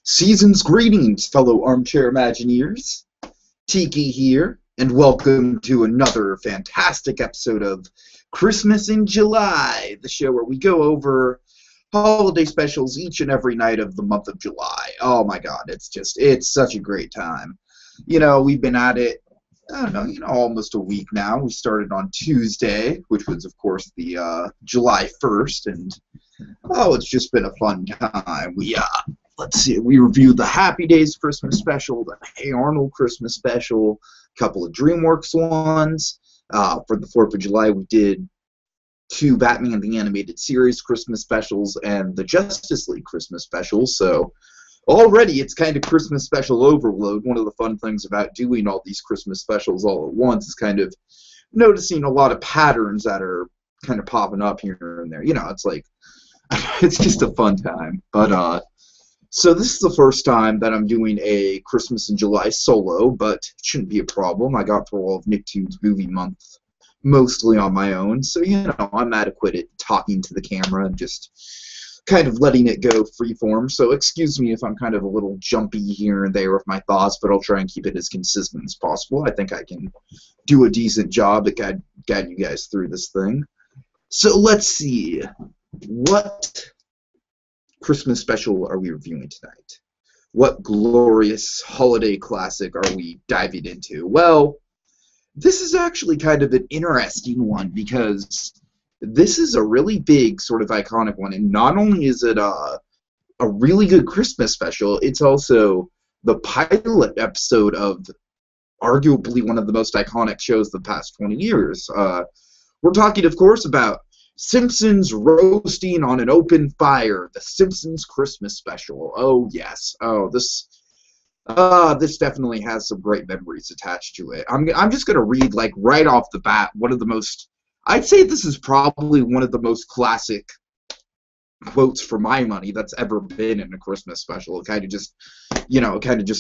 Season's greetings, fellow armchair Imagineers. Tiki here, and welcome to another fantastic episode of Christmas in July, the show where we go over holiday specials each and every night of the month of July. Oh my god, it's such a great time. You know, we've been at it, I don't know, almost a week now. We started on Tuesday, which was, of course, the July 1st, and it's just been a fun time. Let's see, we reviewed the Happy Days Christmas special, the Hey Arnold Christmas special, a couple of DreamWorks ones. For the 4th of July, we did 2 Batman the Animated Series Christmas specials and the Justice League Christmas specials. So already it's kind of Christmas special overload. One of the fun things about doing all these Christmas specials all at once is kind of noticing a lot of patterns that are kind of popping up here and there. You know, it's like, it's just a fun time. But, so this is the first time that I'm doing a Christmas in July solo, but it shouldn't be a problem. I got through all of Nicktoons Movie Month mostly on my own, so, you know, I'm adequate at talking to the camera and just kind of letting it go freeform. So excuse me if I'm kind of a little jumpy here and there with my thoughts, but I'll try and keep it as consistent as possible. I think I can do a decent job at guiding you guys through this thing. So let's see. What Christmas special are we reviewing tonight? What glorious holiday classic are we diving into? Well, this is actually kind of an interesting one because this is a really big sort of iconic one, and not only is it a really good Christmas special, it's also the pilot episode of arguably one of the most iconic shows of the past 20 years. We're talking, of course, about Simpsons Roasting on an Open Fire, the Simpsons Christmas special. Oh, yes. Oh, this definitely has some great memories attached to it. I'm just going to read, like, right off the bat, I'd say this is probably one of the most classic quotes for my money that's ever been in a Christmas special. It kind of just,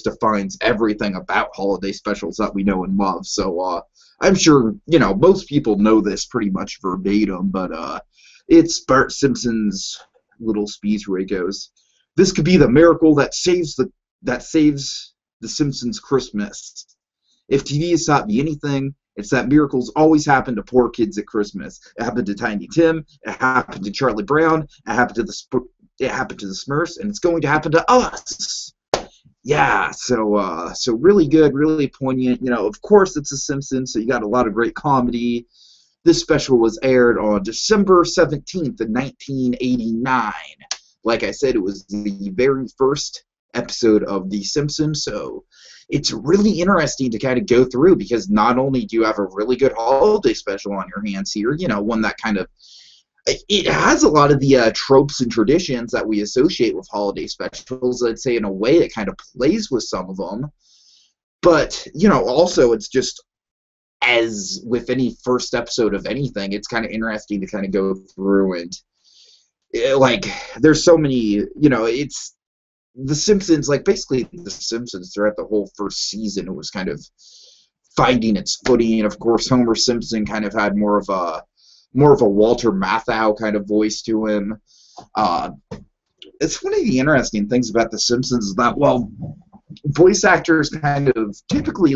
defines everything about holiday specials that we know and love. So, I'm sure, most people know this pretty much verbatim, but it's Bart Simpson's little speech where he goes, "This could be the miracle that saves the Simpsons Christmas. If TV has taught me anything, it's that miracles always happen to poor kids at Christmas. It happened to Tiny Tim, it happened to Charlie Brown, it happened to the Smurfs, and it's going to happen to us." Yeah, so really good, really poignant. Of course it's The Simpsons, so you got a lot of great comedy. This special was aired on December 17th of 1989. Like I said, it was the very first episode of The Simpsons, so it's really interesting to kind of go through because not only do you have a really good holiday special on your hands here, one that kind of, it has a lot of the tropes and traditions that we associate with holiday specials. I'd say in a way it kind of plays with some of them. But, also it's just, as with any first episode of anything, it's kind of interesting to kind of go through and, there's so many, it's The Simpsons, basically The Simpsons throughout the whole first season, it was kind of finding its footing. And, of course, Homer Simpson kind of had more of a Walter Matthau kind of voice to him. It's one of the interesting things about The Simpsons is that, voice actors kind of typically,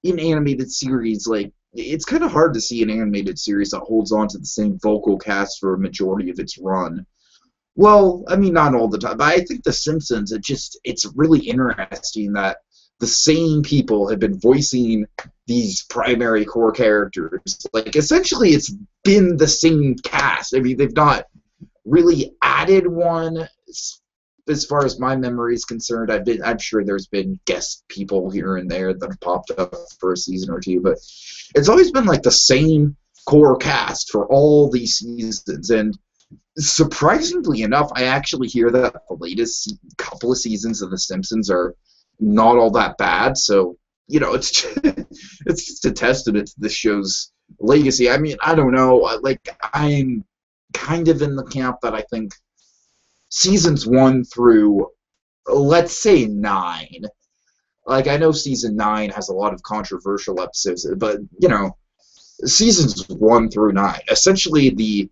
in animated series, it's kind of hard to see an animated series that holds on to the same vocal cast for a majority of its run. Well, I mean, not all the time, but I think The Simpsons, it's really interesting that the same people have been voicing these primary core characters. Essentially, it's been the same cast. I mean, they've not really added one, as far as my memory is concerned. I'm sure there's been guest people here and there that have popped up for a season or two, but it's always been, the same core cast for all these seasons. And surprisingly enough, I actually hear that the latest couple of seasons of The Simpsons are not all that bad, so it's just a testament to this show's legacy. I mean, I don't know, I'm kind of in the camp that I think seasons 1 through, let's say, 9, I know season 9 has a lot of controversial episodes, but seasons 1 through 9, essentially the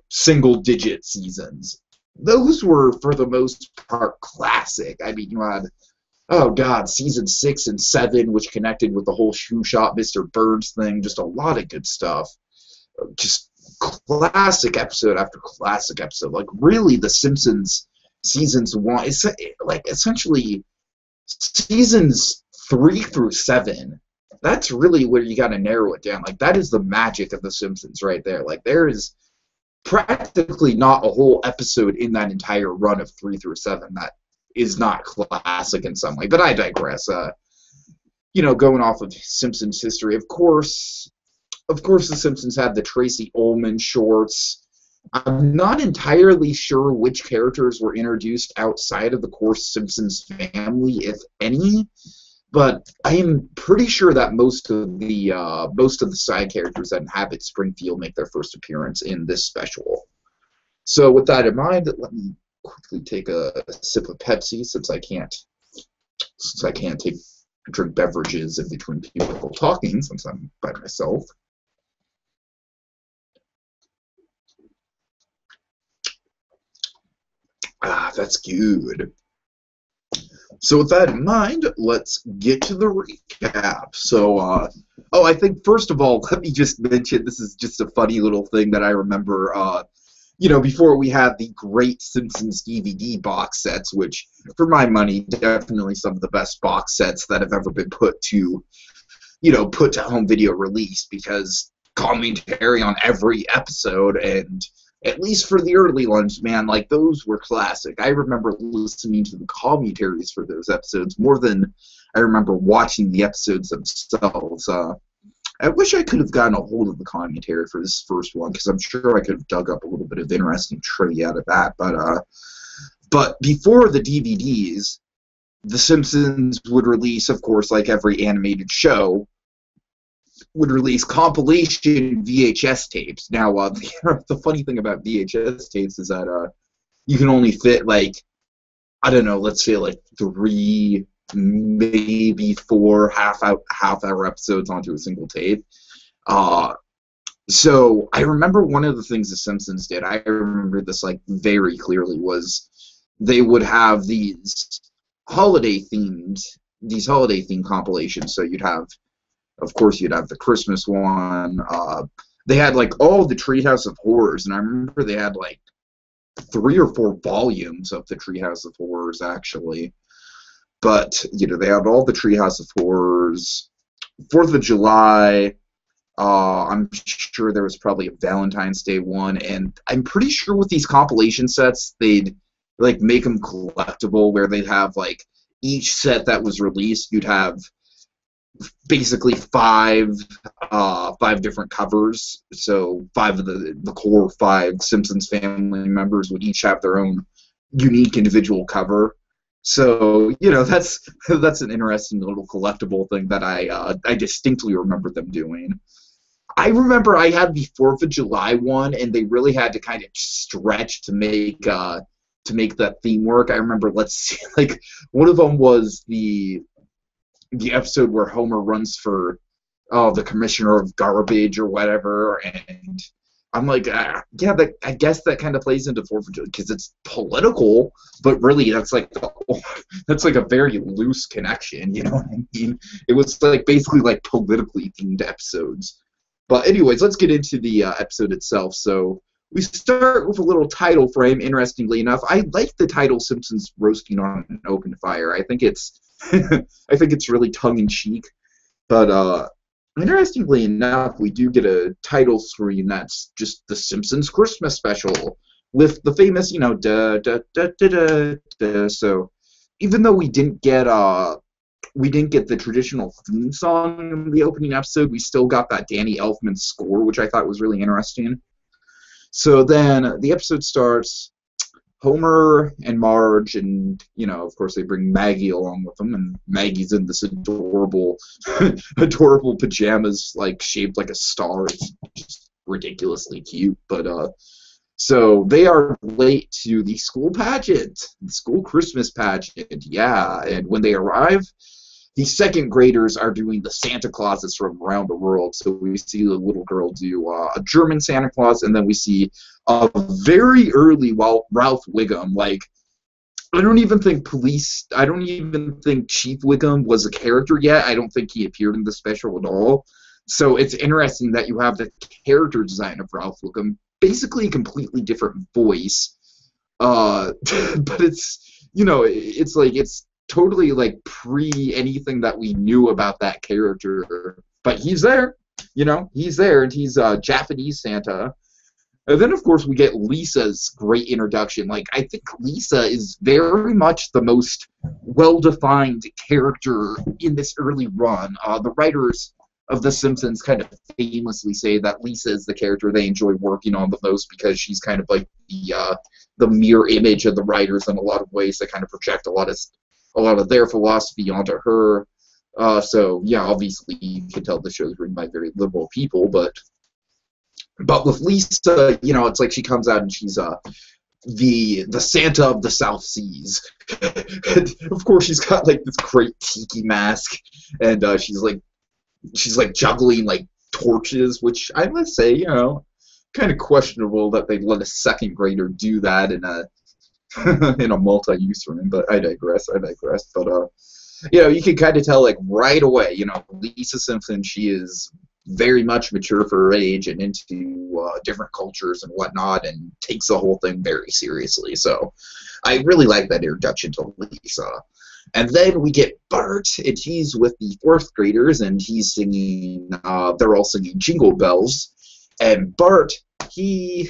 single digit seasons, those were, for the most part, classic. I mean, you had, oh God, season 6 and 7, which connected with the whole Who Shot Mr. Burns thing. Just a lot of good stuff. Just classic episode after classic episode. Like, really, The Simpsons seasons 1, it's like essentially seasons 3 through 7. That's really where you got to narrow it down. Like, that is the magic of The Simpsons right there. Like, there is practically not a whole episode in that entire run of 3 through 7 that is not classic in some way. But I digress. You know, going off of Simpsons history, of course, The Simpsons had the Tracy Ullman shorts. I'm not entirely sure which characters were introduced outside of the core Simpsons family, if any. But I am pretty sure that most of the side characters that inhabit Springfield make their first appearance in this special. So with that in mind, let me quickly take a sip of Pepsi since I can't drink beverages in between people talking since I'm by myself. Ah, that's good. So with that in mind, let's get to the recap. So, I think first of all, let me just mention, this is just a funny little thing that I remember, you know, before we had the great Simpsons DVD box sets, which, for my money, definitely some of the best box sets that have ever been put to home video release, because commentary on every episode, and at least for the early ones, man, like, those were classic. I remember listening to the commentaries for those episodes more than I remember watching the episodes themselves. I wish I could have gotten a hold of the commentary for this first one, because I'm sure I could have dug up a little bit of interesting trivia out of that. But before the DVDs, The Simpsons would release, of course, like every animated show, would release compilation VHS tapes. Now, the funny thing about VHS tapes is that you can only fit, like, I don't know, let's say like 3, maybe 4 half-hour episodes onto a single tape. So I remember one of the things The Simpsons did, I remember this like very clearly, was they would have these holiday-themed compilations. So you'd have the Christmas one. They had like all the Treehouse of Horrors, and I remember they had like 3 or 4 volumes of the Treehouse of Horrors, actually. But, you know, they had all the Treehouse of Horrors. 4th of July, I'm sure there was probably a Valentine's Day one, and I'm pretty sure with these compilation sets, they'd like make them collectible, where they'd have like each set that was released, you'd have basically 5 different covers. So 5 of the core 5 Simpsons family members would each have their own unique individual cover. So, you know, that's an interesting little collectible thing that I distinctly remember them doing. I remember I had the 4th of July one, and they really had to kind of stretch to make that theme work. I remember, let's see, like, one of them was the episode where Homer runs for the commissioner of garbage or whatever, and I'm like, I guess that kind of plays into 4th of July because it's political, but really that's like a very loose connection, you know what I mean? It was like basically like politically themed episodes. But anyways, let's get into the episode itself. So we start with a little title frame. Interestingly enough, I like the title "Simpsons Roasting on an Open Fire." I think it's really tongue-in-cheek, but interestingly enough, we do get a title screen that's just The Simpsons Christmas Special with the famous, you know, da da da da da da. So even though we didn't get the traditional theme song in the opening episode, we still got that Danny Elfman score, which I thought was really interesting. So then the episode starts. Homer and Marge, and, you know, of course they bring Maggie along with them, and Maggie's in this adorable pajamas, like, shaped like a star. It's just ridiculously cute. But so they are late to the school pageant, the school Christmas pageant, yeah. And when they arrive, the second graders are doing the Santa Clauses from around the world. So we see the little girl do a German Santa Claus, and then we see a very early Ralph Wiggum. Like, I don't even think Chief Wiggum was a character yet. I don't think he appeared in the special at all. So it's interesting that you have the character design of Ralph Wiggum, basically a completely different voice. But it's, you know, it's like, it's totally like pre anything that we knew about that character. But he's there, you know, he's there, and he's Japanese Santa. And then, of course, we get Lisa's great introduction. Like, I think Lisa is very much the most well-defined character in this early run. The writers of The Simpsons kind of famously say that Lisa is the character they enjoy working on the most because she's kind of like the mirror image of the writers in a lot of ways. That kind of project a lot of their philosophy onto her. So, yeah, obviously, you can tell the show's written by very liberal people, but with Lisa, you know, it's like she comes out and she's the Santa of the South Seas. And of course, she's got like this great tiki mask, and she's like juggling like torches, which I must say, you know, kind of questionable that they let a second grader do that in a in a multi-use room. But I digress. But you know, you can kind of tell like right away, you know, Lisa Simpson, she is very much mature for her age and into different cultures and whatnot, and takes the whole thing very seriously. So I really like that introduction to Lisa. And then we get Bart, and he's with the fourth graders, and he's singing, they're all singing Jingle Bells. And Bart, he,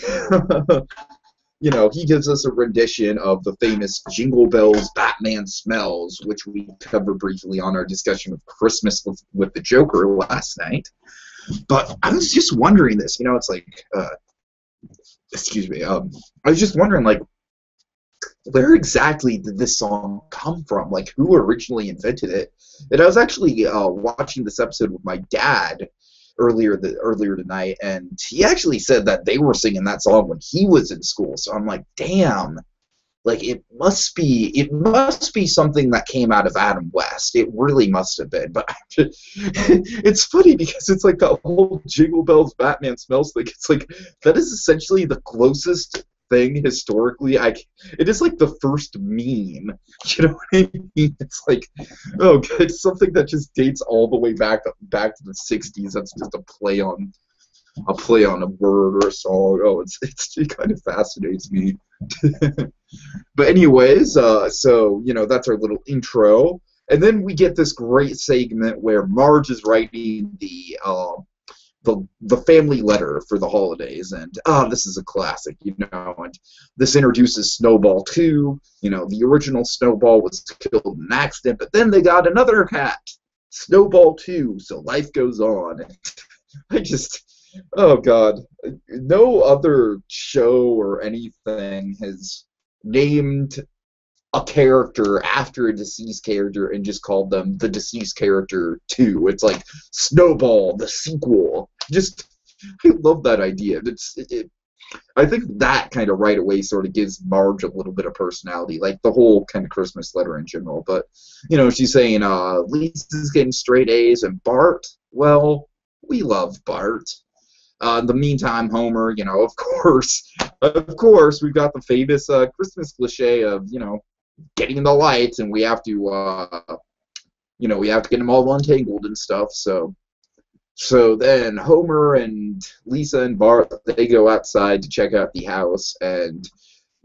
you know, he gives us a rendition of the famous Jingle Bells Batman Smells, which we covered briefly on our discussion of Christmas with the Joker last night. But I was just wondering this, you know, it's like, excuse me, I was just wondering, like, where exactly did this song come from? Like, who originally invented it? And I was actually watching this episode with my dad earlier tonight, and he actually said that they were singing that song when he was in school. So I'm like, damn. Like, it must be something that came out of Adam West. It really must have been. But it's funny because it's like the whole Jingle Bells Batman Smells thing. It's like, that is essentially the closest thing historically. It is like the first meme. You know what I mean? It's like, oh, it's something that just dates all the way back to the 60s. That's just a play on a word or a song. Oh, it kind of fascinates me. But anyways, so, you know, that's our little intro. And then we get this great segment where Marge is writing the family letter for the holidays, and this is a classic, you know, and this introduces Snowball 2. You know, the original Snowball was killed in an accident, but then they got another cat, Snowball 2, so life goes on. I just, oh god, no other show or anything has named a character after a deceased character and just called them the deceased character 2. It's like Snowball, the sequel. Just, I love that idea. I think that kind of right away sort of gives Marge a little bit of personality, like the whole kind of Christmas letter in general. But, you know, she's saying Lisa's getting straight A's, and Bart, well, we love Bart. In the meantime, Homer, you know, of course, we've got the famous Christmas cliche of, you know, getting the lights, and we have to, you know, we have to get them all untangled and stuff. So then Homer and Lisa and Bart, they go outside to check out the house, and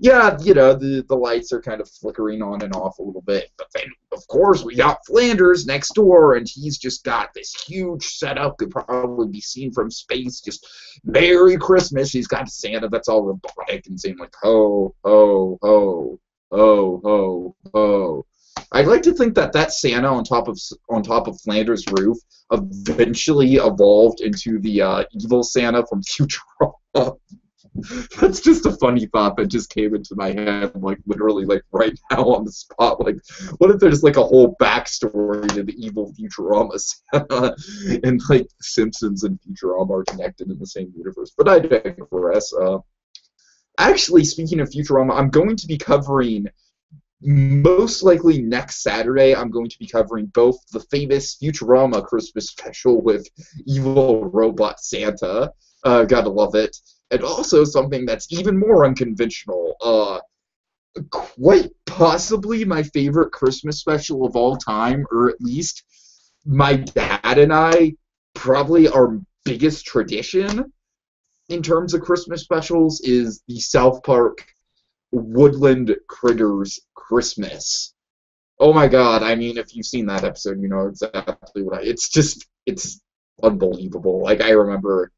yeah, you know, the lights are kind of flickering on and off a little bit. But then, of course, we got Flanders next door, and he's just got this huge setup, could probably be seen from space, just Merry Christmas. He's got Santa that's all robotic and saying, like, ho, ho, ho, ho, ho, ho. I'd like to think that Santa on top of Flanders' roof eventually evolved into the evil Santa from Futurama. That's just a funny thought that just came into my head, like, literally, like, right now on the spot. Like, what if there's, like, a whole backstory to the evil Futurama Santa, and, like, Simpsons and Futurama are connected in the same universe? But I digress. Actually, speaking of Futurama, I'm going to be covering most likely next Saturday, I'm going to be covering both the famous Futurama Christmas special with evil robot Santa. Gotta love it. And also something that's even more unconventional. Quite possibly my favorite Christmas special of all time, or at least my dad and I, probably our biggest tradition in terms of Christmas specials is the South Park Woodland Critters Christmas. Oh my god, I mean, if you've seen that episode, you know exactly what it's unbelievable. Like, I remember,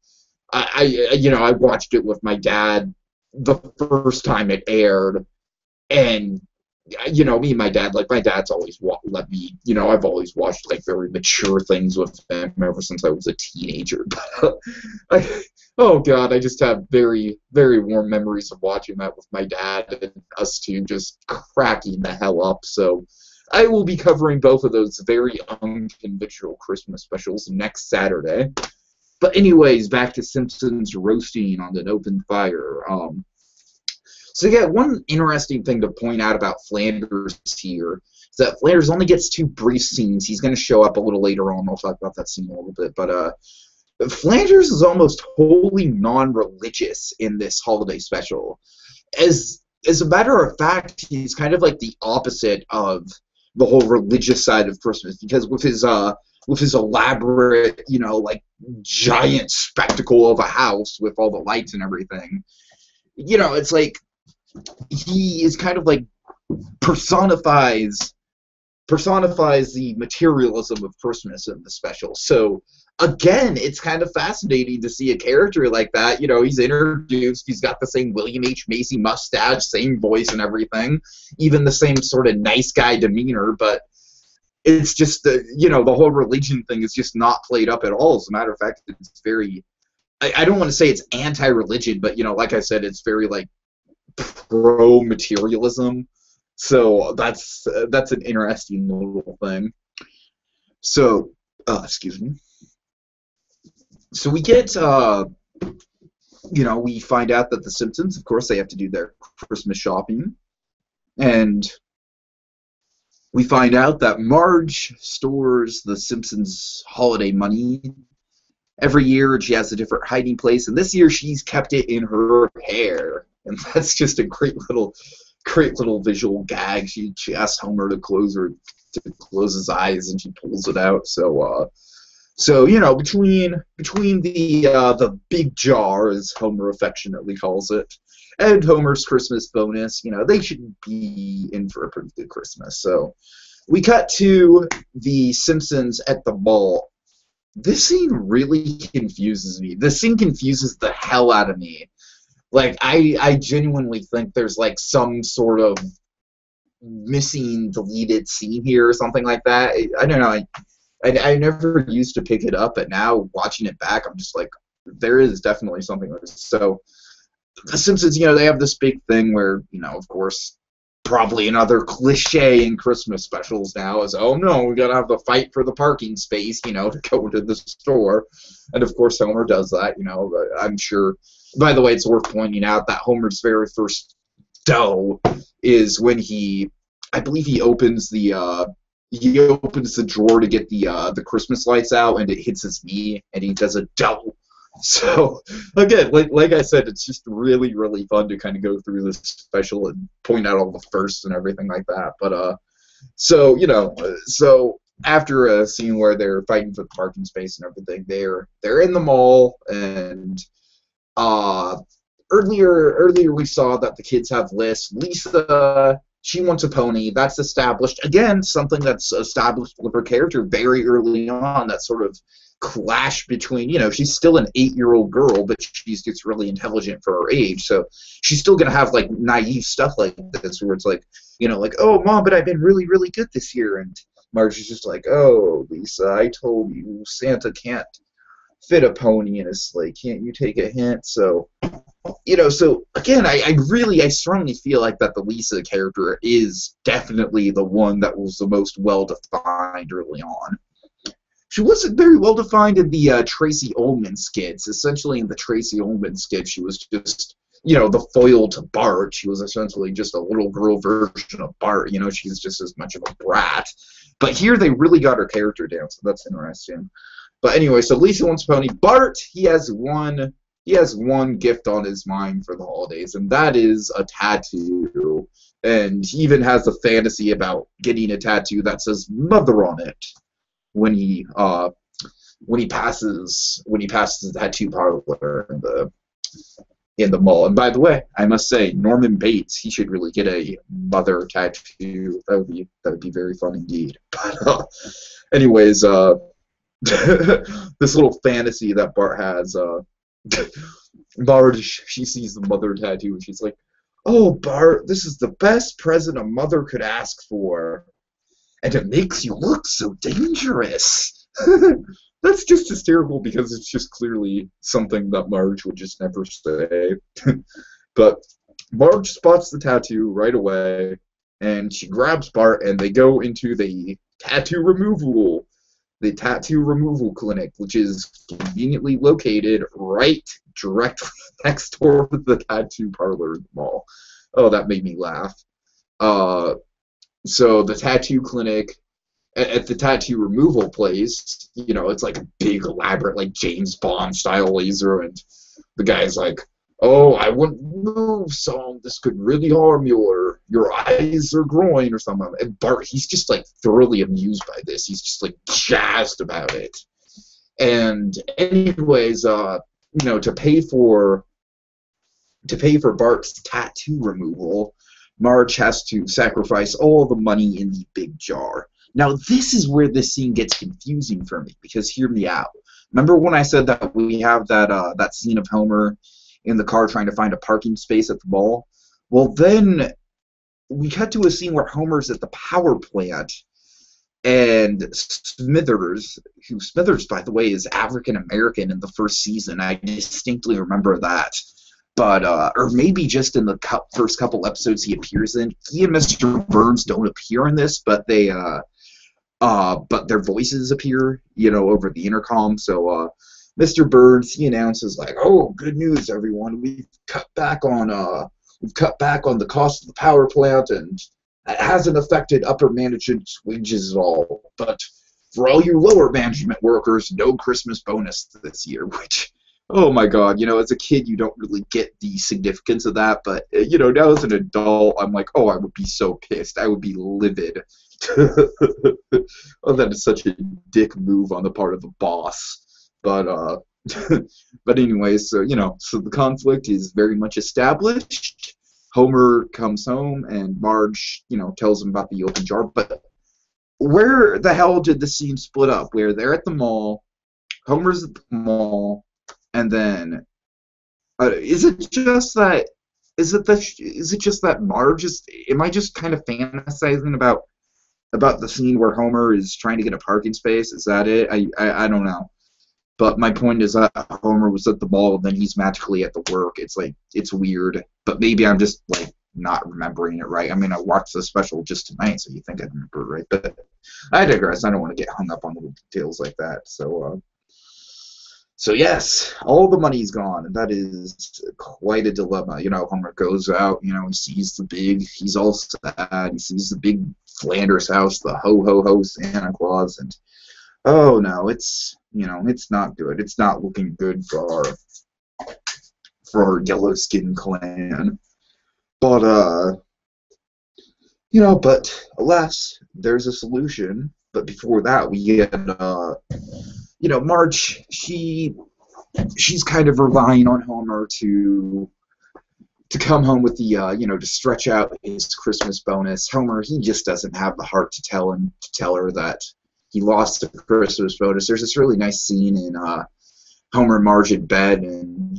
I watched it with my dad the first time it aired, and me and my dad, like, my dad's always let me, I've always watched, like, very mature things with him ever since I was a teenager. But oh, God, I just have very, very warm memories of watching that with my dad and us two just cracking the hell up. So I will be covering both of those very unconventional Christmas specials next Saturday. But anyways, back to Simpsons Roasting on an Open Fire. So yeah, one interesting thing to point out about Flanders here is that Flanders only gets 2 brief scenes. He's going to show up a little later on. I'll talk about that scene a little bit. But Flanders is almost wholly non-religious in this holiday special. As a matter of fact, he's kind of like the opposite of the whole religious side of Christmas, because with his elaborate, like, giant spectacle of a house with all the lights and everything, it's like he is kind of like personifies the materialism of Christmas in the special. So again, it's kind of fascinating to see a character like that. He's introduced, he's got the same William H. Macy mustache, same voice and everything, even the same sort of nice guy demeanor, but it's just the whole religion thing is just not played up at all. As a matter of fact, it's very, I don't want to say it's anti-religion, but like I said, it's very like pro-materialism. So that's an interesting little thing. So, excuse me. So we get, we find out that the Simpsons, of course, they have to do their Christmas shopping, and we find out that Marge stores the Simpsons holiday money every year, and she has a different hiding place, and this year she's kept it in her hair, and that's just a great little visual gag. She asks Homer to close his eyes, and she pulls it out. So between the big jar, as Homer affectionately calls it, and Homer's Christmas bonus, they should be in for a pretty good Christmas. So we cut to the Simpsons at the mall. This scene really confuses me. This scene confuses the hell out of me. Like, I genuinely think there's, like, some sort of missing, deleted scene here or something like that. I don't know. I never used to pick it up, but now, watching it back, I'm just like, there is definitely something like this. So, the Simpsons, they have this big thing where, of course, probably another cliche in Christmas specials now is, oh no, we gotta have the fight for the parking space, to go to the store. And of course Homer does that, I'm sure. By the way, it's worth pointing out that Homer's very first dough is when I believe he opens the drawer to get the Christmas lights out, and it hits his knee, and he does a dough. So, again, like I said, it's just really, really fun to kind of go through this special and point out all the firsts and everything like that. But, so after a scene where they're fighting for the parking space and everything, they're in the mall, and earlier we saw that the kids have lists. Lisa, she wants a pony. That's established. Again, something that's established with her character very early on, that sort of clash between, she's still an 8-year-old girl, but she's just really intelligent for her age, so she's still going to have, like, naive stuff like this, where it's like, like, oh, Mom, but I've been really, really good this year, and Marge is just like, oh, Lisa, I told you, Santa can't fit a pony in his sleigh, can't you take a hint? So, so, again, I strongly feel like that the Lisa character is definitely the one that was the most well-defined early on. She wasn't very well defined in the Tracy Ullman skits. Essentially, in the Tracy Ullman skit, she was just the foil to Bart. She was essentially just a little girl version of Bart. She's just as much of a brat. But here they really got her character down, so that's interesting. But anyway, so Lisa wants a pony. Bart, he has one gift on his mind for the holidays, and that is a tattoo. And he even has a fantasy about getting a tattoo that says "Mother" on it when he passes the tattoo parlor in the mall. And by the way, I must say, Norman Bates, he should really get a mother tattoo. That would be very fun indeed. But anyways, this little fantasy that Bart has, Marge, she sees the mother tattoo and she's like, "Oh, Bart, this is the best present a mother could ask for, and it makes you look so dangerous." That's just hysterical because it's just clearly something that Marge would just never say. But Marge spots the tattoo right away, and she grabs Bart, and they go into the tattoo removal clinic, which is conveniently located right directly next door to the tattoo parlor in the mall. Oh, that made me laugh. So the tattoo clinic, at the tattoo removal place, it's like a big, elaborate, like James Bond style laser, and the guy's like, "Oh, I wouldn't move some. This could really harm your eyes or groin or something." And Bart, he's just like thoroughly amused by this. He's just like jazzed about it. And anyways, to pay for Bart's tattoo removal, Marge has to sacrifice all the money in the big jar. Now, this is where this scene gets confusing for me, because hear me out. Remember when I said that we have that scene of Homer in the car trying to find a parking space at the mall? Well, then we cut to a scene where Homer's at the power plant, and Smithers, by the way, is African-American in the first season. I distinctly remember that. But, or maybe just in the first couple episodes he appears in. He and Mr. Burns don't appear in this, but but their voices appear, over the intercom. So Mr. Burns, he announces like, "Oh, good news, everyone! We've cut back on the cost of the power plant, and it hasn't affected upper management's wages at all. But for all you lower management workers, no Christmas bonus this year." Which, oh my God, as a kid you don't really get the significance of that, but now as an adult I'm like, oh, I would be so pissed. I would be livid. Oh, that is such a dick move on the part of the boss. But but anyways, so so the conflict is very much established. Homer comes home and Marge, tells him about the open jar. But where the hell did the scene split up? Where they're at the mall, Homer's at the mall, and then is it just that Marge is? Am I just kind of fantasizing about the scene where Homer is trying to get a parking space? Is that it? I don't know. But my point is that Homer was at the mall, and then he's magically at the work. It's like, it's weird. But maybe I'm just like not remembering it right. I mean, I watched the special just tonight, so you think I remember it right. But I digress. I don't want to get hung up on little details like that. So yes, all the money's gone, and that is quite a dilemma. Homer goes out, he sees he's all sad, he sees the big Flanders house, the ho-ho-ho Santa Claus, and oh no, it's not good. It's not looking good for our yellow skin clan. But, but alas, there's a solution. But before that, we get, Marge, she's kind of relying on Homer to come home with the, to stretch out his Christmas bonus. Homer, he just doesn't have the heart to tell her that he lost the Christmas bonus. There's this really nice scene in Homer and Marge in bed, and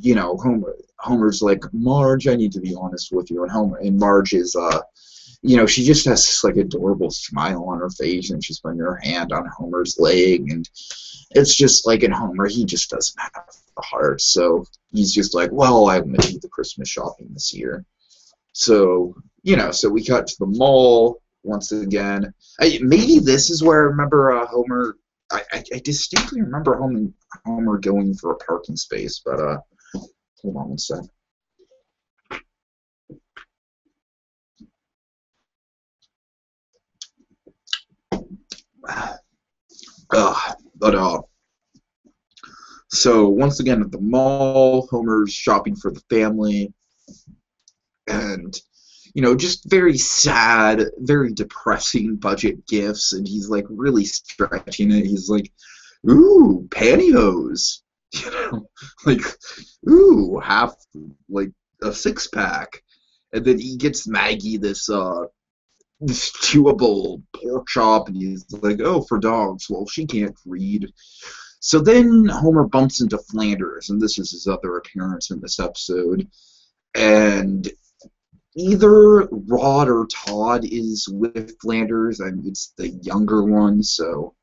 Homer's like, "Marge, I need to be honest with you," and Marge is she just has this like adorable smile on her face, and she's putting her hand on Homer's leg, and it's just like, in Homer, he just doesn't have the heart, so he's just like, "Well, I'm gonna do the Christmas shopping this year." So so we cut to the mall once again. Maybe this is where I remember Homer. I distinctly remember Homer going for a parking space, but hold on one sec. But so once again at the mall, Homer's shopping for the family, and just very sad, very depressing budget gifts, and he's like really stretching it. He's like, "Ooh, pantyhose," you know, like, "Ooh, half like a six-pack," and then he gets Maggie this chewable pork chop, and he's like, "Oh, for dogs." Well, she can't read. So then Homer bumps into Flanders, and this is his other appearance in this episode, and either Rod or Todd is with Flanders, and it's the younger one, so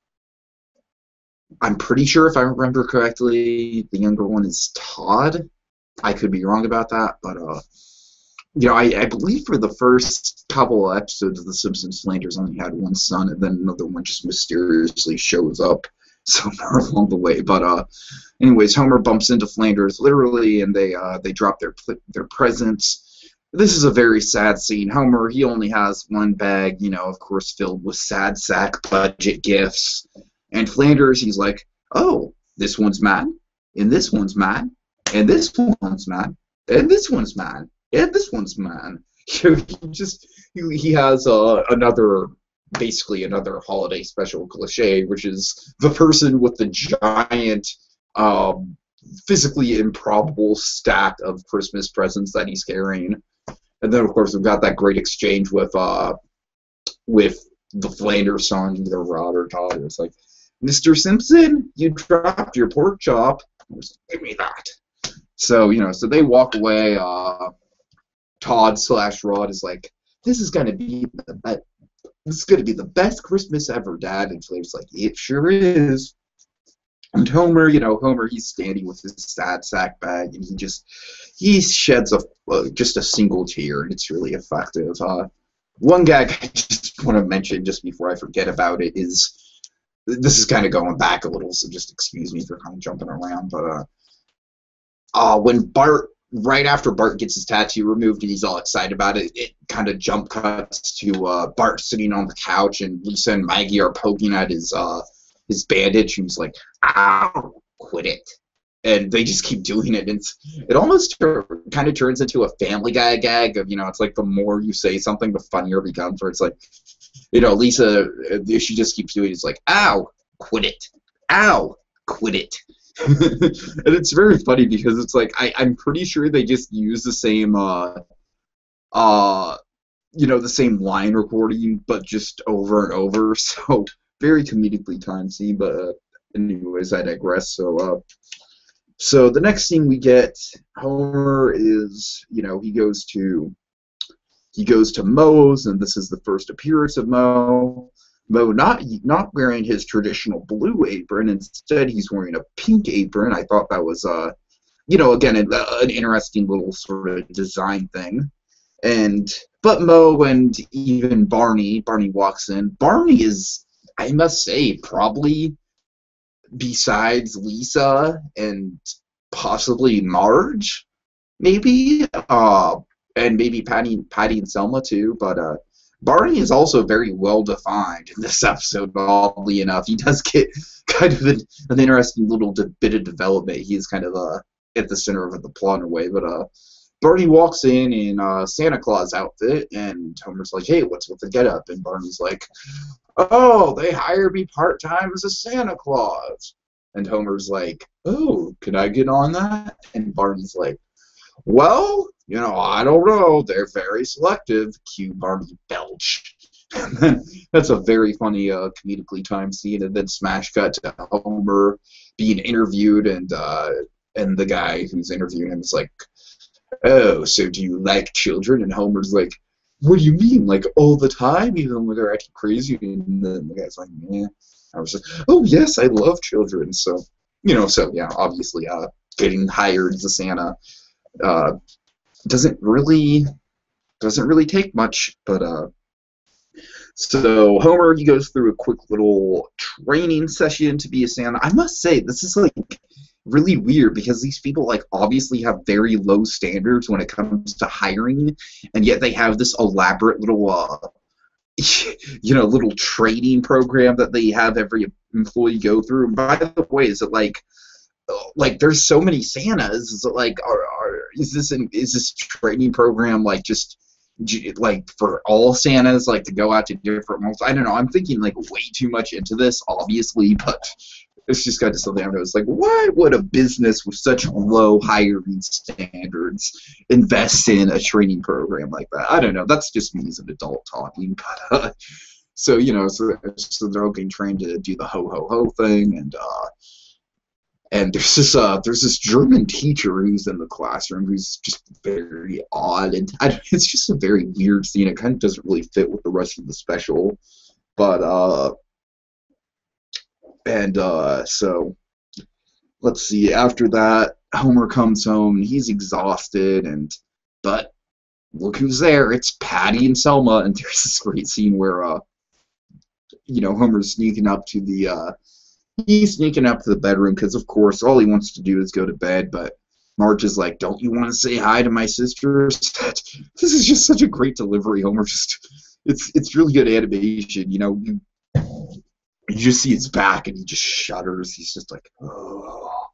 I'm pretty sure, if I remember correctly, the younger one is Todd. I could be wrong about that, but I believe for the first couple of episodes of The Simpsons, Flanders only had one son, and then another one just mysteriously shows up somewhere along the way. But anyways, Homer bumps into Flanders literally, and they drop their presents. This is a very sad scene. Homer, he only has one bag, of course, filled with sad sack budget gifts. And Flanders, he's like, "Oh, this one's mine, and this one's mine, and this one's mine, and this one's mine, and this one's mine." He has basically another holiday special cliche, which is the person with the giant, physically improbable stack of Christmas presents that he's carrying. And then, of course, we've got that great exchange with the Flanders son, either Rod or Todd. It's like, "Mr. Simpson, you dropped your pork chop. Give me that." So, so they walk away. Todd/Rod is like, "This is gonna be the best Christmas ever, Dad." And Flavor's like, "It sure is." And Homer, he's standing with his sad sack bag, and he sheds just a single tear, and it's really effective. One gag I just want to mention just before I forget about it is, this is kind of going back a little, so just excuse me for kind of jumping around, but when right after Bart gets his tattoo removed and he's all excited about it, it kind of jump cuts to Bart sitting on the couch, and Lisa and Maggie are poking at his bandage, and he's like, "Ow, quit it." And they just keep doing it. And it almost kind of turns into a Family Guy gag of, it's like the more you say something, the funnier it becomes, where it's like, Lisa, she just keeps doing it. It's like, "Ow, quit it. Ow, quit it." And it's very funny because it's like, I'm pretty sure they just use the same, the same line recording, but just over and over. So very comedically timed scene, but anyways, I digress. So the next scene we get, Homer is, he goes to Moe's, and this is the first appearance of Moe. Moe not wearing his traditional blue apron, instead he's wearing a pink apron. I thought that was again an interesting little sort of design thing. But Moe and even Barney walks in. Barney is, I must say, probably, besides Lisa and possibly Marge, maybe, and maybe Patty and Selma too, but Barney is also very well defined in this episode, oddly enough. He does get kind of an interesting little bit of development. He's kind of at the center of the plot in a way, but Barney walks in a Santa Claus outfit, and Homer's like, "Hey, what's with the getup?" And Barney's like, "Oh, they hired me part-time as a Santa Claus." And Homer's like, "Oh, can I get on that?" And Barney's like, "Well, I don't know. They're very selective." Cue Barney belch. And then that's a very funny comedically timed scene. And then smash cut to Homer being interviewed, and the guy who's interviewing him is like, "Oh, so do you like children?" And Homer's like, "What do you mean, like all the time, even when they're acting crazy?" And then the guy's like, "Yeah." I was like, "Oh yes, I love children." So yeah, obviously, getting hired as a Santa doesn't really take much, but so Homer, he goes through a quick little training session to be a Santa. I must say, this is like really weird because these people like obviously have very low standards when it comes to hiring, and yet they have this elaborate little little training program that they have every employee go through. And by the way, is it like there's so many Santas? Is it like is this training program like just like for all Santas, like to go out to different malls? I don't know. I'm thinking like way too much into this, obviously, but it's just kind of something I was like, why would a business with such low hiring standards invest in a training program like that? I don't know. That's just me as an adult talking. But so they're all getting trained to do the ho ho ho thing, and there's this German teacher who's in the classroom who's just very odd, and it's just a very weird scene. It kind of doesn't really fit with the rest of the special, but so let's see. After that, Homer comes home and he's exhausted, but look who's there! It's Patty and Selma, and there's this great scene where Homer's sneaking up to the bedroom because, of course, all he wants to do is go to bed. But Marge is like, "Don't you want to say hi to my sisters?" This is just such a great delivery. Homer it's really good animation. You just see his back and he just shudders. He's just like, oh.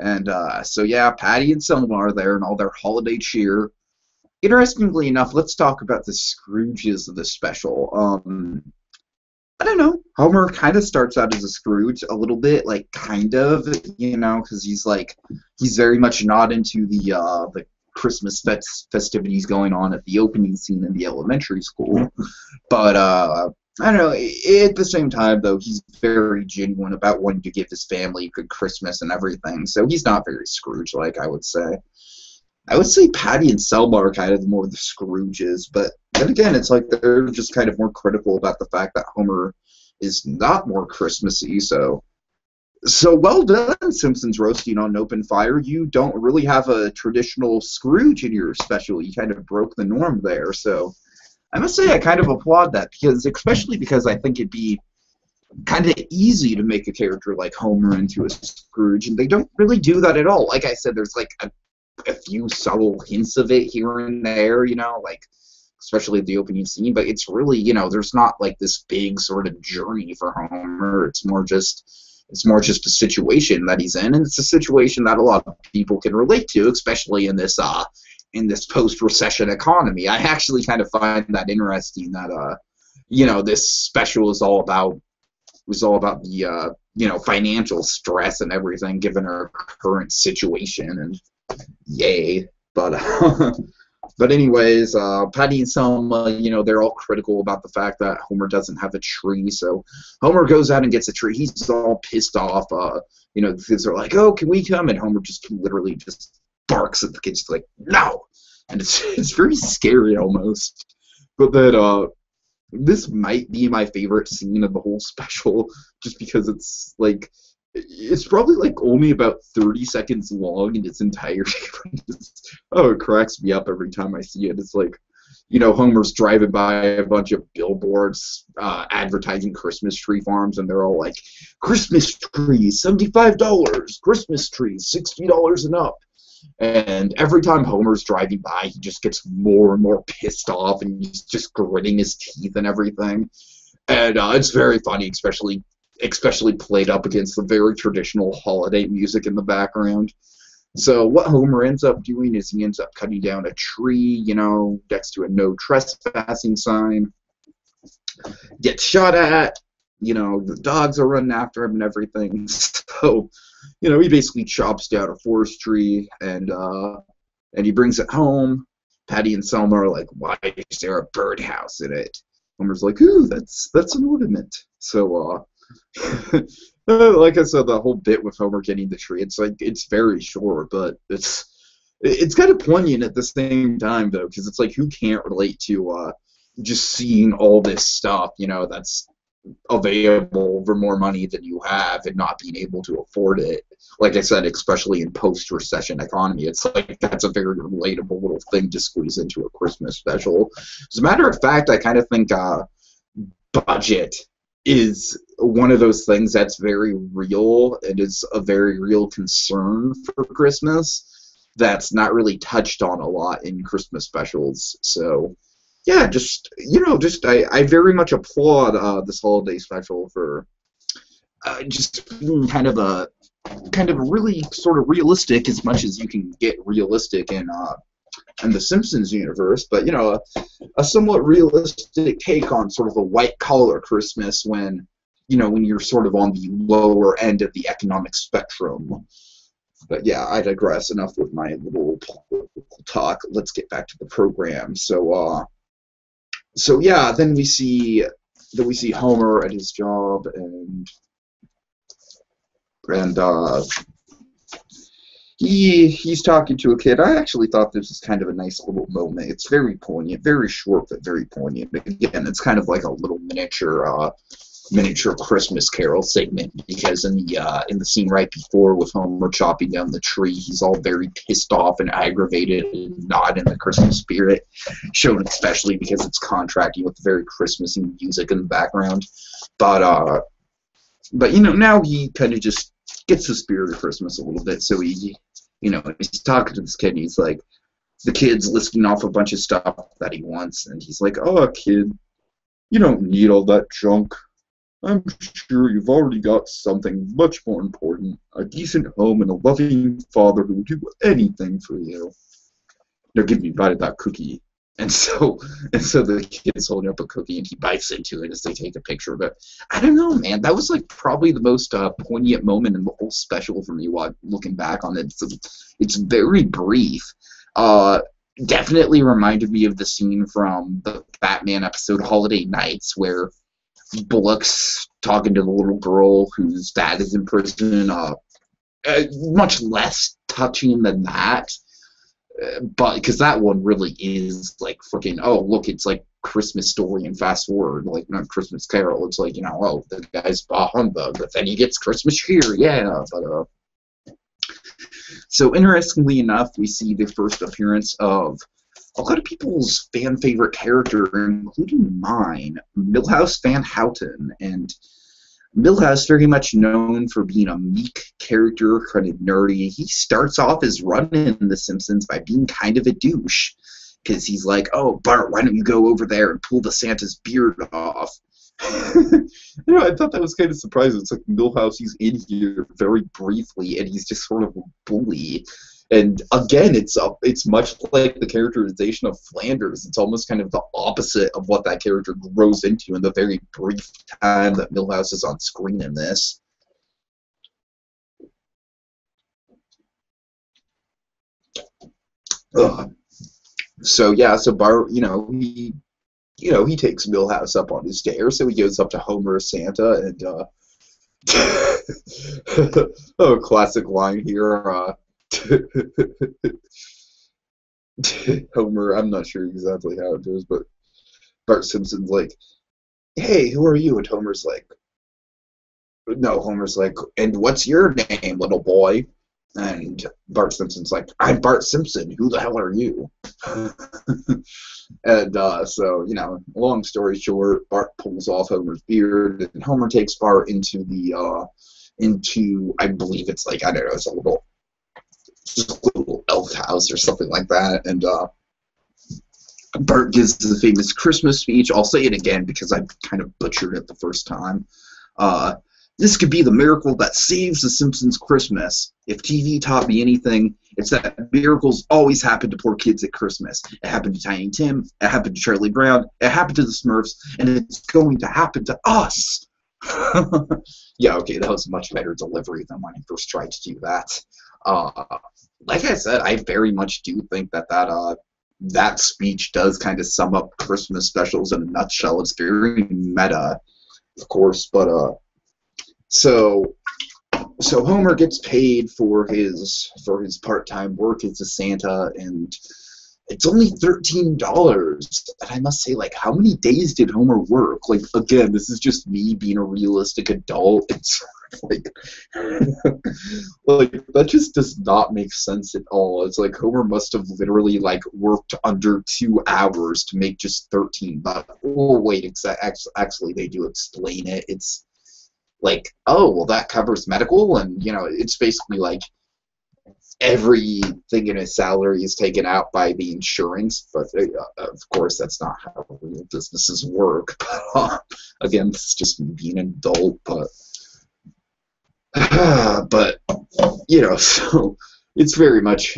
And so yeah, Patty and Selma are there in all their holiday cheer. Interestingly enough, let's talk about the Scrooges of the special. I don't know. Homer kind of starts out as a Scrooge a little bit, like kind of, because he's very much not into the Christmas festivities going on at the opening scene in the elementary school. But I don't know. At the same time, though, he's very genuine about wanting to give his family a good Christmas and everything. So he's not very Scrooge-like, I would say. I would say Patty and Selma are kind of more the Scrooges, but then again, it's like they're just kind of more critical about the fact that Homer is not more Christmassy. So well done, Simpsons Roasting on Open Fire. You don't really have a traditional Scrooge in your special. You kind of broke the norm there. So I must say I kind of applaud that, especially because I think it'd be kind of easy to make a character like Homer into a Scrooge, and they don't really do that at all. Like I said, there's like a few subtle hints of it here and there, like especially at the opening scene, but it's really, there's not like this big sort of journey for Homer. It's more just a situation that he's in, and it's a situation that a lot of people can relate to, especially in this post-recession economy. I actually kind of find that interesting that this special is all about the financial stress and everything given our current situation, and yay. But anyways, Patty and Selma, they're all critical about the fact that Homer doesn't have a tree. So Homer goes out and gets a tree. He's all pissed off. The kids are like, "Oh, can we come?" And Homer just literally just barks at the kids like, "No!" And it's very scary almost. But then this might be my favorite scene of the whole special, just because it's probably like only about 30 seconds long in its entirety. It cracks me up every time I see it. It's like, Homer's driving by a bunch of billboards advertising Christmas tree farms, and they're all like, "Christmas trees, $75, Christmas trees, $60 and up." And every time Homer's driving by, he just gets more and more pissed off, and he's just gritting his teeth and everything. And it's very funny, especially played up against the very traditional holiday music in the background. So what Homer ends up doing is he ends up cutting down a tree, next to a no trespassing sign. Gets shot at. The dogs are running after him and everything. So, he basically chops down a forest tree and he brings it home. Patty and Selma are like, "Why is there a birdhouse in it?" Homer's like, "Ooh, that's an ornament." So, like I said, the whole bit with Homer getting the tree, it's very short, but it's kind of poignant at the same time, though, because it's like, who can't relate to just seeing all this stuff, that's available for more money than you have and not being able to afford it. Like I said, especially in post-recession economy, it's like that's a very relatable little thing to squeeze into a Christmas special. As a matter of fact, I kind of think budget is one of those things that's very real and is a very real concern for Christmas that's not really touched on a lot in Christmas specials. So yeah, just I very much applaud this holiday special for just being kind of really sort of realistic as much as you can get realistic in the Simpsons universe, but a somewhat realistic take on sort of a white collar Christmas when when you're sort of on the lower end of the economic spectrum. But yeah, I digress. Enough with my little political talk. Let's get back to the program. So yeah, then we see Homer at his job, and he's talking to a kid. I actually thought this was kind of a nice little moment. It's very poignant, very short but very poignant. Again, it's kind of like a little miniature Christmas Carol segment, because in the scene right before with Homer chopping down the tree, he's all very pissed off and aggravated and not in the Christmas spirit, shown especially because it's contrasting with the very Christmassy music in the background. But now he kind of just gets the spirit of Christmas a little bit. So he's talking to this kid, and he's like, the kid's listing off a bunch of stuff that he wants, and he's like, "Oh, kid, you don't need all that junk. I'm sure you've already got something much more important, a decent home and a loving father who will do anything for you. Now give me a bite of that cookie." And so the kid's holding up a cookie, and he bites into it as they take a picture of it. I don't know, man. That was like probably the most poignant moment in the whole special for me while looking back on it. It's very brief. Definitely reminded me of the scene from the Batman episode Holiday Nights, where Bullock's talking to the little girl whose dad is in prison. Much less touching than that, but because that one really is like freaking, oh look, it's like Christmas Story and fast forward, like not Christmas Carol. It's like, oh, the guy's bah humbug, but then he gets Christmas cheer, yeah. But so interestingly enough, we see the first appearance of a lot of people's fan favorite character, including mine, Milhouse Van Houten. And Milhouse, very much known for being a meek character, kind of nerdy. He starts off his run in The Simpsons by being kind of a douche, because he's like, "Oh, Bart, why don't you go over there and pull the Santa's beard off?" I thought that was kind of surprising. It's like Milhouse, he's in here very briefly, and he's just sort of a bully. And again, it's much like the characterization of Flanders. It's almost kind of the opposite of what that character grows into in the very brief time that Milhouse is on screen in this. So yeah, so Bart, he takes Milhouse up on his stairs, so he goes up to Homer as Santa, and oh, classic line here. Homer, I'm not sure exactly how it goes, but Bart Simpson's like, "Hey, who are you?" And Homer's like, "And what's your name, little boy?" And Bart Simpson's like, "I'm Bart Simpson. Who the hell are you?" And so, long story short, Bart pulls off Homer's beard, and Homer takes Bart into I believe it's like, I don't know, it's a little elf house or something like that, and Bart gives the famous Christmas speech. I'll say it again because I kind of butchered it the first time. This could be the miracle that saves the Simpsons Christmas. If TV taught me anything, it's that miracles always happen to poor kids at Christmas. It happened to Tiny Tim, it happened to Charlie Brown, it happened to the Smurfs, and it's going to happen to us. Yeah, okay, that was much better delivery than when I first tried to do that. Like I said, I very much do think that speech does kind of sum up Christmas specials in a nutshell. It's very meta, of course, but so Homer gets paid for his part-time work as a Santa, and it's only $13. And I must say, like, how many days did Homer work? Like, again, this is just me being a realistic adult. It's like, like, that just does not make sense at all. It's like Homer must have literally, like, worked under 2 hours to make just $13. Oh, wait, actually, they do explain it. It's like, oh, well, that covers medical, and, it's basically like, everything in his salary is taken out by the insurance, but of course that's not how real businesses work. Again, it's just me being an adult, but you know, so it's very much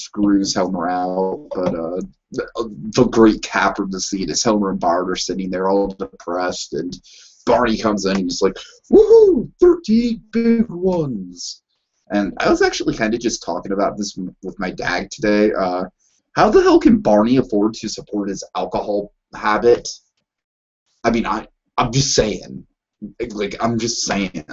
screws Homer out. But the great cap of the scene is Homer and Bart are sitting there all depressed, and Barney comes in and he's like, "Woohoo! 13 big ones." And I was actually kind of just talking about this with my dad today. How the hell can Barney afford to support his alcohol habit? I mean, I'm just saying. Like, I'm just saying.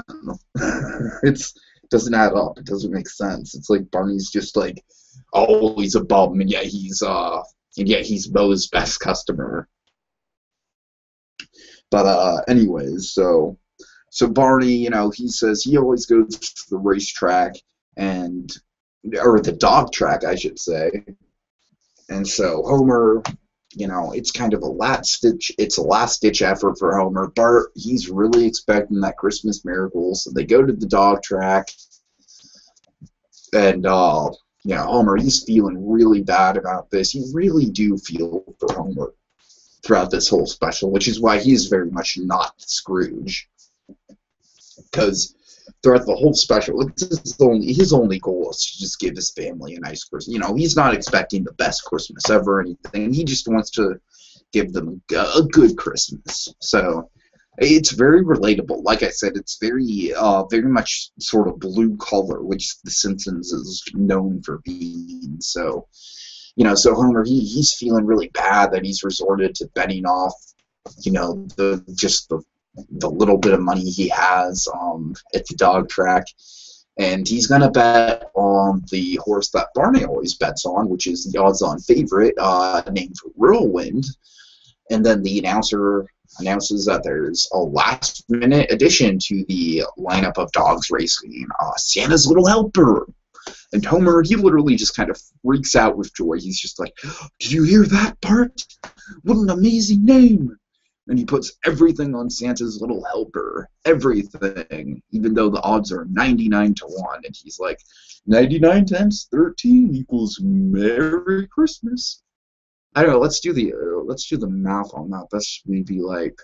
It doesn't add up. It doesn't make sense. It's like Barney's just like always a bum, and yet he's Moe's best customer. But anyways, so Barney, you know, he says he always goes to the racetrack or the dog track, I should say. And so Homer, you know, it's kind of a last ditch effort for Homer. Bart, he's really expecting that Christmas miracle, so they go to the dog track, and you know, Homer, he's feeling really bad about this. You really do feel for Homer throughout this whole special, which is why he's very much not Scrooge. Because throughout the whole special, his only goal is to just give his family a nice Christmas. You know, he's not expecting the best Christmas ever or anything. He just wants to give them a good Christmas. So it's very relatable. Like I said, it's very much sort of blue collar, which The Simpsons is known for being. So, you know, so Homer, he's feeling really bad that he's resorted to betting off, you know, the little bit of money he has at the dog track, and he's going to bet on the horse that Barney always bets on, which is the odds-on favorite named Whirlwind. And then the announcer announces that there's a last-minute addition to the lineup of dogs racing, Santa's Little Helper. And Homer, he literally just kind of freaks out with joy. He's just like, "Did you hear that, Bart? What an amazing name!" And he puts everything on Santa's Little Helper. Everything. Even though the odds are 99 to 1. And he's like, 99 times 13 equals Merry Christmas. I don't know, let's do the math on that. That's maybe like,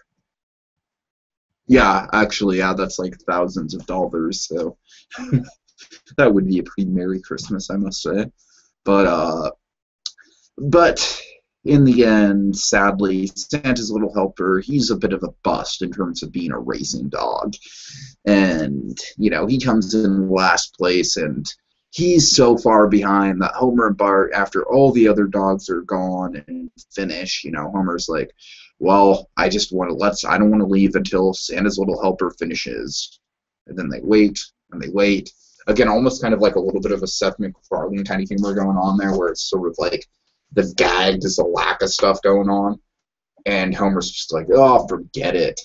yeah, actually, yeah, that's like thousands of dollars, so that would be a pretty Merry Christmas, I must say. But in the end, sadly, Santa's Little Helper, he's a bit of a bust in terms of being a racing dog. And, you know, he comes in last place, and he's so far behind that Homer and Bart, after all the other dogs are gone and finish, you know, Homer's like, "Well, I don't want to leave until Santa's Little Helper finishes." And then they wait, and they wait. Again, almost kind of like a little bit of a Seth MacFarlane kind of humor going on there, where it's sort of like the gag is a lack of stuff going on, and Homer's just like, "Oh, forget it."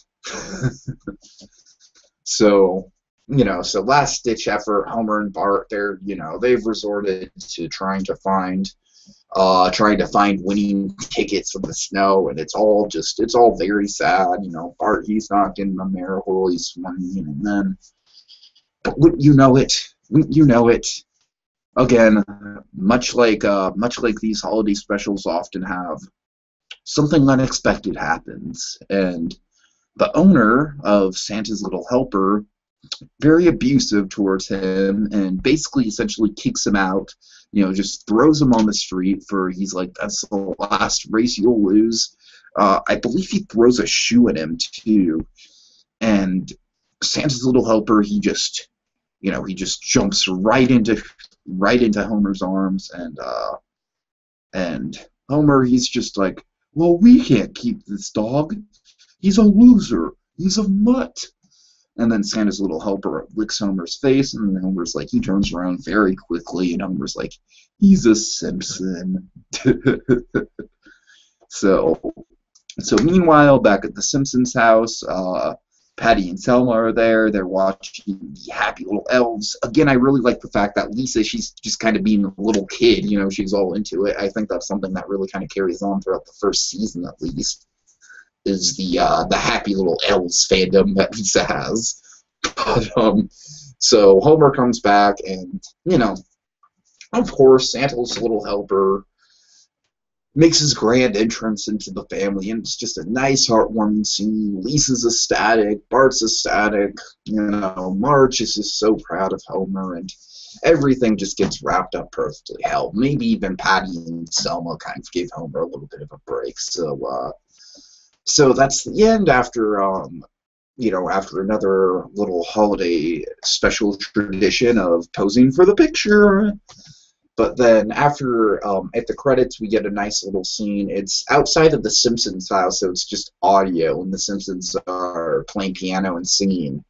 So, you know, so last ditch effort, Homer and Bart, they've resorted to trying to find winning tickets from the snow, and it's all very sad. You know, Bart, he's not getting the miracle, he's winning, and then, but wouldn't you know it, again, much like these holiday specials often have, something unexpected happens, and the owner of Santa's Little Helper, very abusive towards him, and basically essentially kicks him out, you know, just throws him on the street he's like, "That's the last race you'll lose." I believe he throws a shoe at him too, and Santa's Little Helper, he just jumps right into Homer's arms, and Homer, he's just like, "Well, we can't keep this dog. He's a loser. He's a mutt." And then Santa's Little Helper licks Homer's face, and Homer's like, he turns around very quickly, and Homer's like, "He's a Simpson." So meanwhile, back at the Simpsons house, Patty and Selma are there. They're watching the Happy Little Elves. Again, I really like the fact that Lisa, she's just kind of being a little kid. You know, she's all into it. I think that's something that really kind of carries on throughout the first season, at least, is the Happy Little Elves fandom that Lisa has. But, so Homer comes back, and, you know, Of course, Santa's little helper makes his grand entrance into the family, and it's just a nice, heartwarming scene. Lisa's ecstatic, Bart's ecstatic, Marge is just so proud of Homer, and everything just gets wrapped up perfectly. Hell, maybe even Patty and Selma kind of gave Homer a little bit of a break. So that's the end after, after another little holiday special tradition of posing for the picture. But then after, at the credits, we get a nice little scene. It's outside of the Simpsons house, so it's just audio, and the Simpsons are playing piano and singing.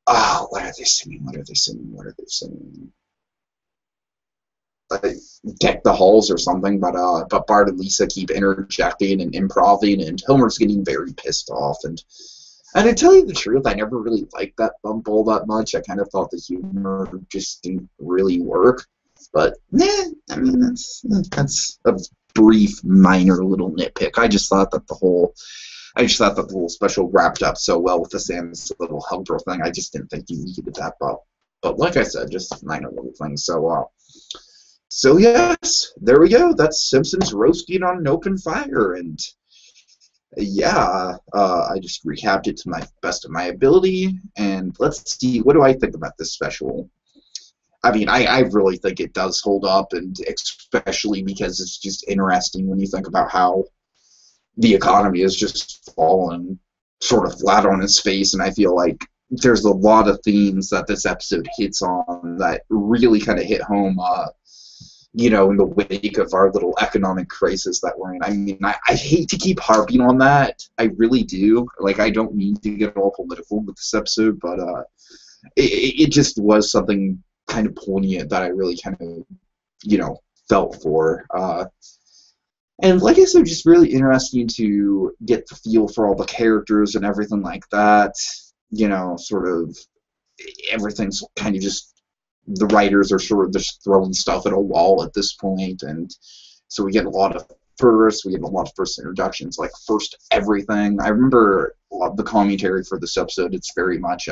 Oh, what are they singing? What are they singing? What are they singing? Deck the Halls or something, but Bart and Lisa keep interjecting and improvising, and Homer's getting very pissed off. And to tell you the truth, I never really liked that bump all that much. I kind of thought the humor just didn't really work. But, I mean, that's a brief, minor little nitpick. I just thought that the whole special wrapped up so well with the Sam's little helper thing. I just didn't think you needed that. But like I said, just minor little things. So yes, there we go. That's Simpsons Roasting on an Open Fire, and yeah, I just recapped it to my best of my ability. And let's see, what do I think about this special? I mean, I really think it does hold up, and especially because it's just interesting when you think about how the economy has just fallen sort of flat on its face, and I feel like there's a lot of themes that this episode hits on that really kind of hit home, in the wake of our little economic crisis that we're in. I mean, I hate to keep harping on that. I really do. Like, I don't mean to get all political with this episode, but it just was something kind of poignant that I really kind of, felt for. And like I said, just really interesting to get the feel for all the characters and everything like that. Sort of everything's kind of just, the writers are sort of just throwing stuff at a wall at this point, and so we get a lot of first introductions, like first everything. I remember the commentary for this episode. It's very much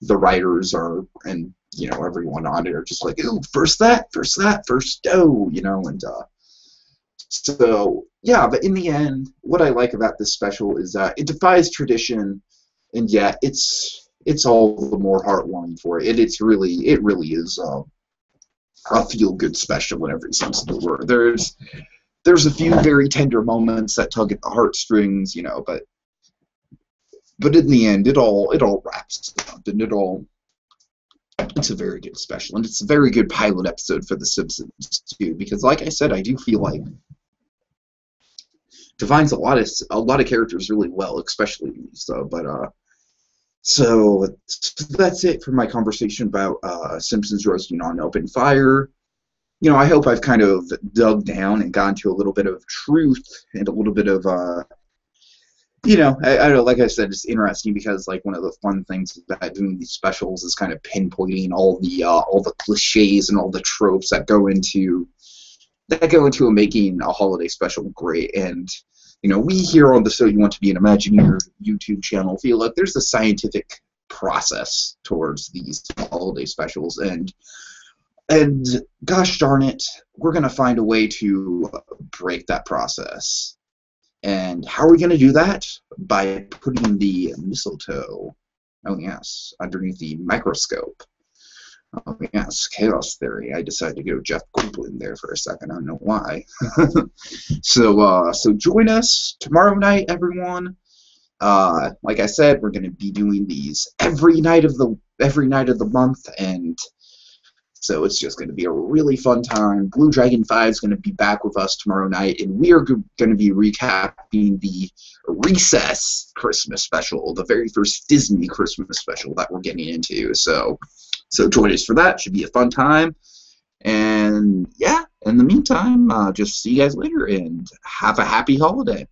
the writers are, and everyone on it are just like, ooh, first dough, and so yeah. But in the end, what I like about this special is that it defies tradition, and yet it's all the more heartwarming for it. It really is a feel-good special in every sense of the word. There's a few very tender moments that tug at the heartstrings, but in the end, it all wraps up, and it's a very good special, and it's a very good pilot episode for The Simpsons too, because like I said, I do feel like defines a lot of characters really well, especially Lisa. But so that's it for my conversation about Simpsons Roasting on Open Fire. I hope I've kind of dug down and gone to a little bit of truth and a little bit of I don't know, like I said, it's interesting because, like, one of the fun things about doing these specials is kind of pinpointing all the cliches and all the tropes that go into making a holiday special great. And we here on the So You Want to Be an Imagineer YouTube channel feel like there's a scientific process towards these holiday specials, and gosh darn it, we're gonna find a way to break that process. And how are we going to do that? By putting the mistletoe, oh yes, underneath the microscope. Oh yes, chaos theory. I decided to go Jeff Goldblum there for a second. I don't know why. So join us tomorrow night, everyone. Like I said, we're going to be doing these every night of the month, and so it's just going to be a really fun time. Blue Dragon 5 is going to be back with us tomorrow night, and we are going to be recapping the Recess Christmas special, the very first Disney Christmas special that we're getting into. So join us for that. Should be a fun time. And yeah, in the meantime, just see you guys later, and have a happy holiday.